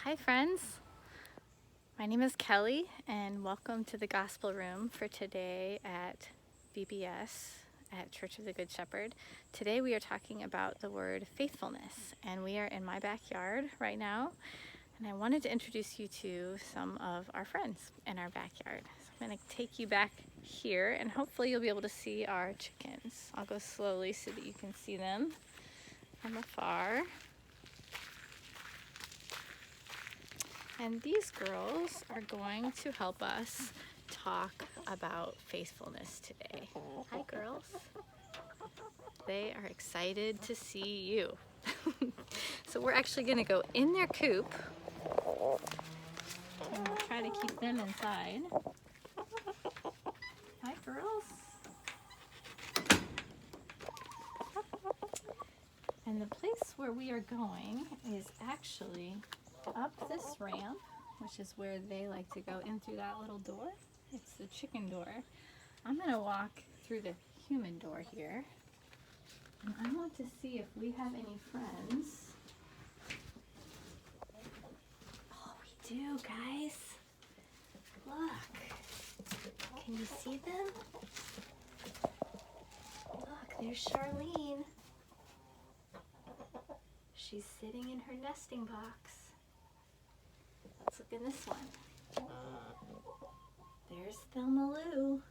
Hi friends, my name is Kelly and welcome to the Gospel Room for today at VBS at Church of the Good Shepherd. Today we are talking about the word faithfulness, and we are in my backyard right now, and I wanted to introduce you to some of our friends in our backyard. So I'm going to take you back here and hopefully you'll be able to see our chickens. I'll go slowly so that you can see them from afar. And these girls are going to help us talk about faithfulness today. Hi, girls. They are excited to see you. So we're actually going to go in their coop and we'll try to keep them inside. Hi, girls. And the place where we are going is actually up this ramp, which is where they like to go in through that little door. It's the chicken door. I'm going to walk through the human door here. And I want to see if we have any friends. Oh, we do, guys. Look. Can you see them? Look, there's Charlene. She's sitting in her nesting box. Let's look in this one. There's Thelma Lou.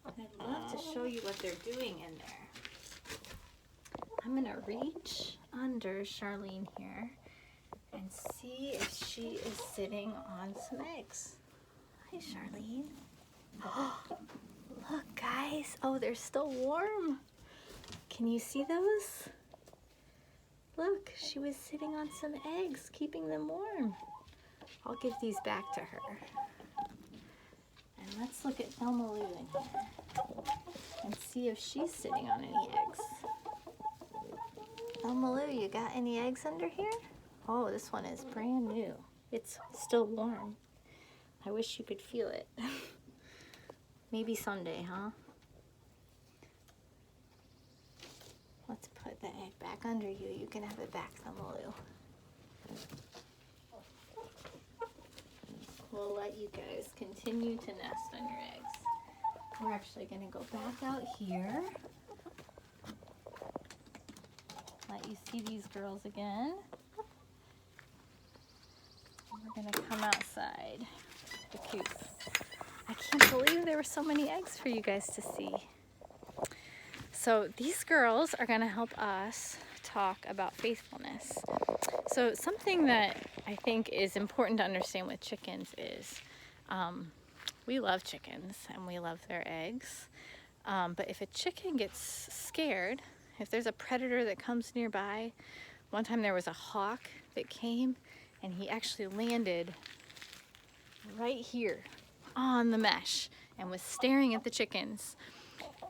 I'd love to show you what they're doing in there. I'm going to reach under Charlene here and see if she is sitting on some eggs. Hi, Charlene. Oh, look, guys. Oh, they're still warm. Can you see those? Look, she was sitting on some eggs, keeping them warm. I'll give these back to her. And let's look at Thelma Lou in here and see if she's sitting on any eggs. Thelma Lou, you got any eggs under here? Oh, this one is brand new. It's still warm. I wish you could feel it. Maybe someday, huh? Let's put the egg back under you. You can have it back, Thelma Lou. We'll let you guys continue to nest on your eggs. We're actually going to go back out here. Let you see these girls again. We're going to come outside the coop. I can't believe there were so many eggs for you guys to see. So these girls are going to help us talk about faithfulness. So something that I think is important to understand with chickens is we love chickens and we love their eggs. But if a chicken gets scared, if there's a predator that comes nearby, one time there was a hawk that came and he actually landed right here on the mesh and was staring at the chickens.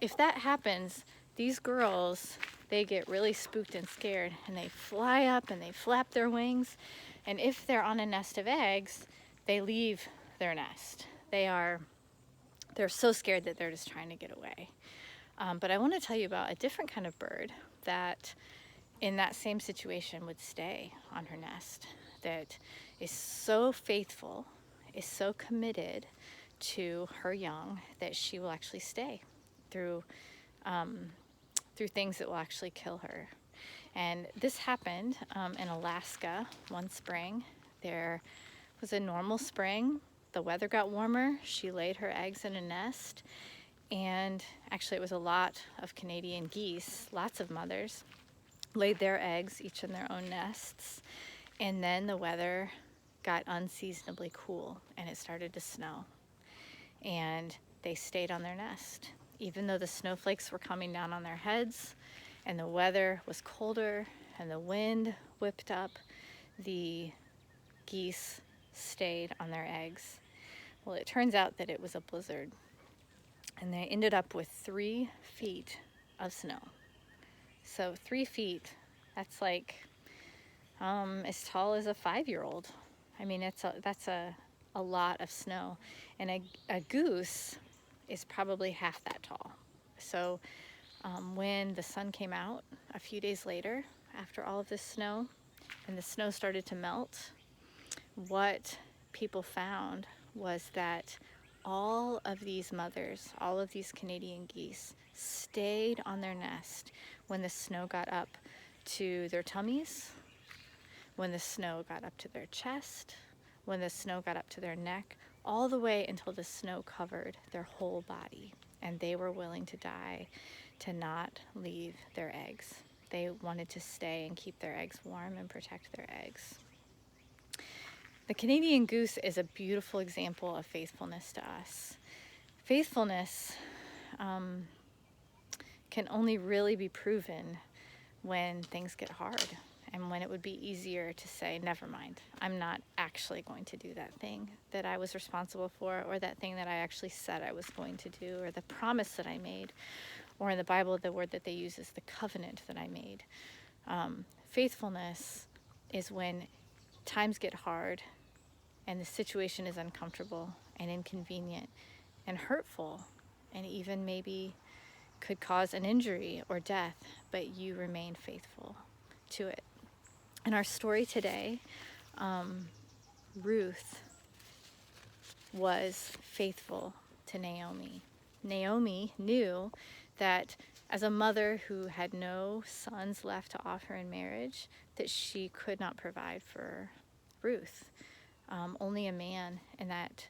If that happens, these girls, they get really spooked and scared and they fly up and they flap their wings. And if they're on a nest of eggs, they leave their nest. They're so scared that they're just trying to get away. But I want to tell you about a different kind of bird that in that same situation would stay on her nest, that is so faithful, is so committed to her young that she will actually stay through things that will actually kill her. And this happened in Alaska one spring. There was a normal spring. The weather got warmer. She laid her eggs in a nest. And actually it was a lot of Canadian geese, lots of mothers, laid their eggs each in their own nests. And then the weather got unseasonably cool and it started to snow. And they stayed on their nest. Even though the snowflakes were coming down on their heads and the weather was colder and the wind whipped up, the geese stayed on their eggs. Well, it turns out that it was a blizzard and they ended up with 3 feet of snow. So 3 feet, that's like as tall as a 5-year-old. I mean, that's a lot of snow. And a goose is probably half that tall. So when the sun came out a few days later, after all of this snow, and the snow started to melt, what people found was that all of these mothers, all of these Canadian geese, stayed on their nest when the snow got up to their tummies, when the snow got up to their chest, when the snow got up to their neck, all the way until the snow covered their whole body. And they were willing to die to not leave their eggs. They wanted to stay and keep their eggs warm and protect their eggs. The Canadian goose is a beautiful example of faithfulness to us. Faithfulness can only really be proven when things get hard and when it would be easier to say, never mind, I'm not actually going to do that thing that I was responsible for, or that thing that I actually said I was going to do, or the promise that I made, or in the Bible, the word that they use is the covenant that I made. Faithfulness is when times get hard and the situation is uncomfortable and inconvenient and hurtful and even maybe could cause an injury or death, but you remain faithful to it. In our story today, Ruth was faithful to Naomi. Naomi knew that as a mother who had no sons left to offer in marriage, that she could not provide for Ruth. Only a man in that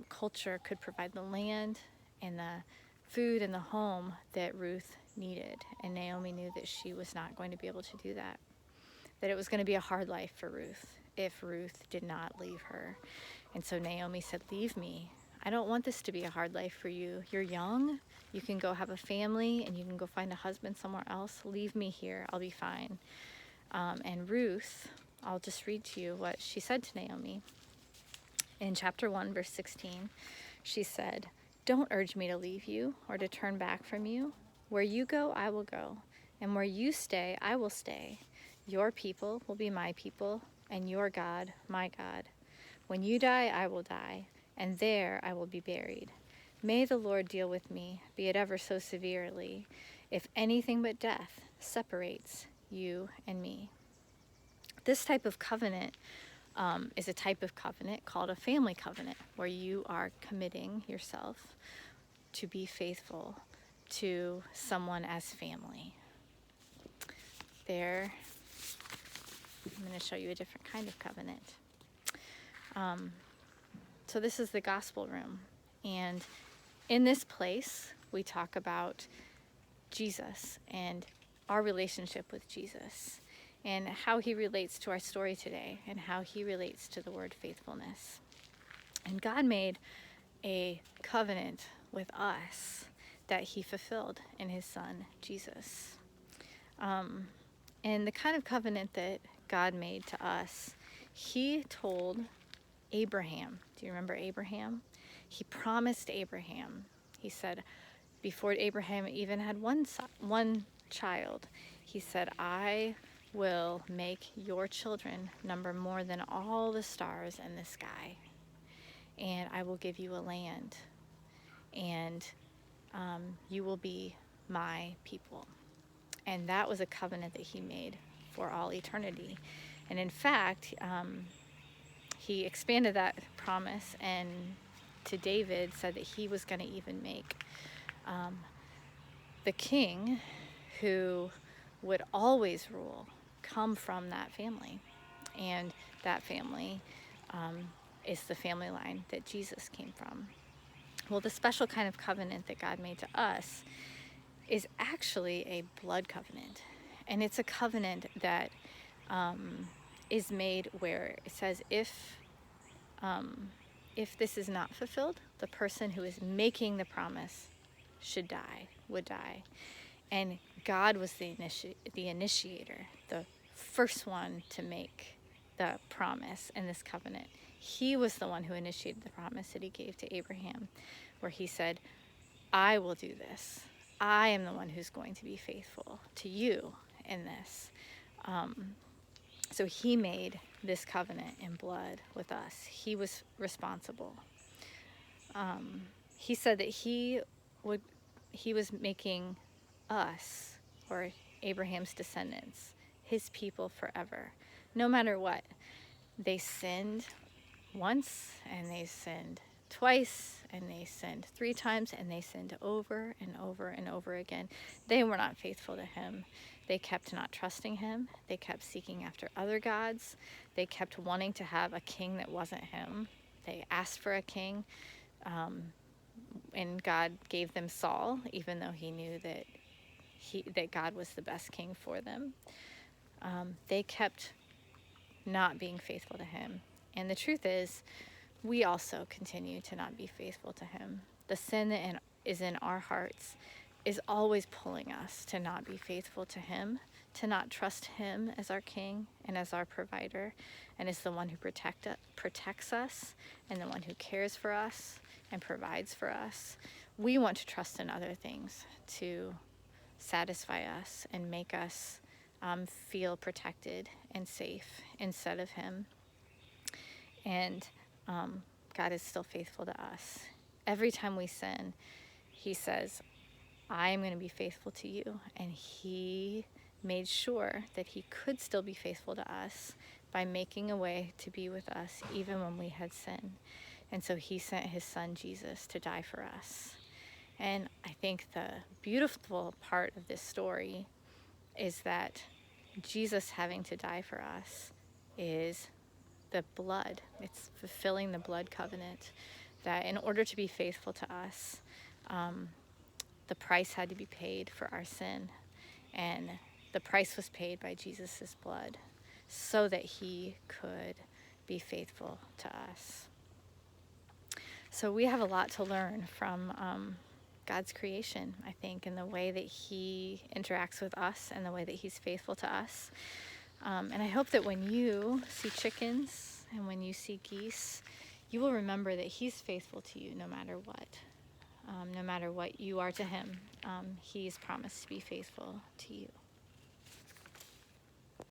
culture could provide the land and the food and the home that Ruth needed. And Naomi knew that she was not going to be able to do that. That it was going to be a hard life for Ruth if Ruth did not leave her. And so Naomi said, leave me. I don't want this to be a hard life for you. You're young. You can go have a family and you can go find a husband somewhere else. Leave me here. I'll be fine. And Ruth, I'll just read to you what she said to Naomi. In chapter 1, verse 16, she said, don't urge me to leave you or to turn back from you. Where you go, I will go. And where you stay, I will stay. Your people will be my people, and your God, my God. When you die, I will die, and there I will be buried. May the Lord deal with me, be it ever so severely, if anything but death separates you and me. This type of covenant is a type of covenant called a family covenant, where you are committing yourself to be faithful to someone as family. There, I'm going to show you a different kind of covenant. So this is the gospel room, and in this place we talk about Jesus and our relationship with Jesus and how he relates to our story today and how he relates to the word faithfulness. And God made a covenant with us that he fulfilled in his son Jesus. And the kind of covenant that God made to us, he told Abraham. Do you remember Abraham? He promised Abraham. He said, before Abraham even had one child, he said, I will make your children number more than all the stars in the sky. And I will give you a land. And you will be my people. And that was a covenant that he made for all eternity. And in fact, he expanded that promise and to David said that he was going to even make the king who would always rule come from that family. And that family is the family line that Jesus came from. Well, the special kind of covenant that God made to us is actually a blood covenant. And it's a covenant that is made where it says if this is not fulfilled, the person who is making the promise would die. And God was the initiator, the first one to make the promise in this covenant. He was the one who initiated the promise that he gave to Abraham, where he said, I will do this. I am the one who's going to be faithful to you in this. So he made this covenant in blood with us. He was responsible. He said that he was making us, or Abraham's descendants, his people forever, no matter what. They sinned once, and they sinned twice, and they sinned 3 times, and they sinned over and over and over again. They were not faithful to him. They kept not trusting him. They kept seeking after other gods. They kept wanting to have a king that wasn't him. They asked for a king, and God gave them Saul, even though he knew that God was the best king for them. They kept not being faithful to him. And the truth is, we also continue to not be faithful to him. The sin that is in our hearts is always pulling us to not be faithful to him, to not trust him as our king and as our provider, and as the one who protects us, and the one who cares for us and provides for us. We want to trust in other things to satisfy us and make us feel protected and safe instead of him. And God is still faithful to us. Every time we sin, he says, I am going to be faithful to you. And he made sure that he could still be faithful to us by making a way to be with us even when we had sinned. And so he sent his son Jesus to die for us. And I think the beautiful part of this story is that Jesus having to die for us is the blood. It's fulfilling the blood covenant, that in order to be faithful to us, the price had to be paid for our sin. And the price was paid by Jesus' blood so that he could be faithful to us. So we have a lot to learn from God's creation, I think, in the way that he interacts with us and the way that he's faithful to us. And I hope that when you see chickens and when you see geese, you will remember that he's faithful to you no matter what. No matter what you are to him, he's promised to be faithful to you.